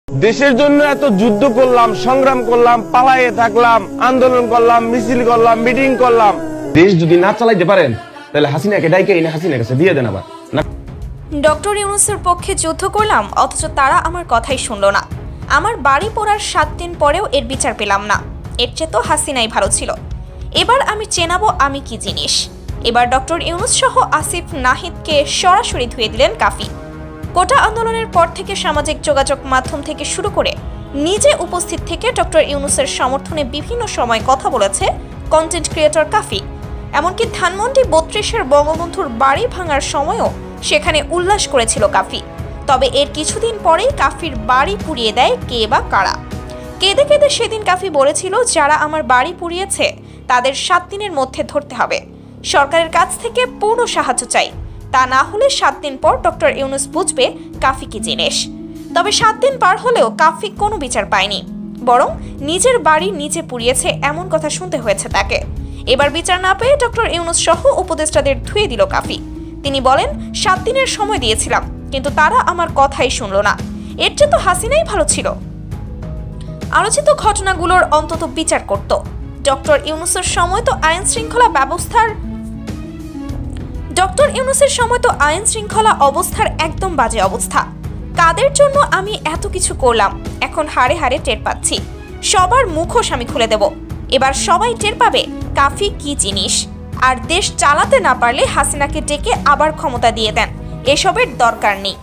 দেশের জন্য এত যুদ্ধ করলাম, সংগ্রাম করলাম, পালায়ে থাকলাম, আন্দোলন করলাম, মিছিল করলাম, মিটিং করলাম। দেশ যদি না চালাইতে পারেন তাহলে হাসিনাকে ডাইকে এনে হাসিনার কাছে দিয়ে দেন আবার। ডক্টর ইউনূসের পক্ষে যুদ্ধ করলাম, অথচ তারা আমার কথাই শুনলো না। আমার বাড়ি পড়ার 7 দিন পরেও এর বিচার পেলাম না। এর চেয়ে তো হাসিনাই ভালো ছিল। এবার আমি চেনাবো আমি কি জিনিস। এবার ডক্টর ইউনূস সহ আসিফ নাহিদকে সরাসরি ধুয়ে দিলেন কাফি। কোটা আন্দোলনের পর থেকে সামাজিক যোগাযোগ মাধ্যম থেকে শুরু করে নিজে উপস্থিত থেকে ডক্টর ইউনূসের সমর্থনে বিভিন্ন সময় কথা বলেছে কন্টেন্ট ক্রিয়েটর কাফি। এমনকি ধানমন্ডি 32-এর বঙ্গবন্ধুর বাড়ি ভাঙার সময়ও সেখানে উল্লাস করেছিল কাফি। তবে এর কিছুদিন পরেই কাফির বাড়ি পুড়িয়ে দেয় কে বা কারা। কেঁদে কেঁদে সেদিন কাফি বলেছিল, যারা আমার বাড়ি পুড়িয়েছে তাদের 7 দিনের মধ্যে ধরতে হবে। সরকারের কাছ থেকে পূর্ণ সাহায্য চাই, তা না হলে 7 দিন পর ডক্টর ইউনূস বুঝবে কাফি কি জিনিস। তবে 7 দিন পার হলেও কাফি কোনো বিচার পায়নি, বরং নিজের বাড়ি নিজে পুড়িয়েছে এমন কথা শুনতে হয়েছে তাকে। এবার বিচার না পেয়ে ডক্টর ইউনূস সহ উপদেষ্টাদের ধুয়ে দিল কাফি। তিনি বলেন, 7 দিনের সময় দিয়েছিলাম, কিন্তু তারা আমার কথাই শুনলো না। এর চেয়ে তো হাসিনাই ভালো ছিল। আলোচিত ঘটনাগুলোর অন্তত বিচার করত। ডক্টর ইউনূসের সময় তো আইন শৃঙ্খলা অবস্থার একদম বাজে অবস্থা। কাদের জন্য আমি এত কিছু করলাম এখন হাড়ে হাড়ে টের পাচ্ছি। সবার মুখোশ আমি খুলে দেব। এবার সবাই টের পাবে কাফি কি জিনিস। আর দেশ চালাতে না পারলে হাসিনাকে ডেকে আবার ক্ষমতা দিয়ে দেন, এসবের দরকার নেই।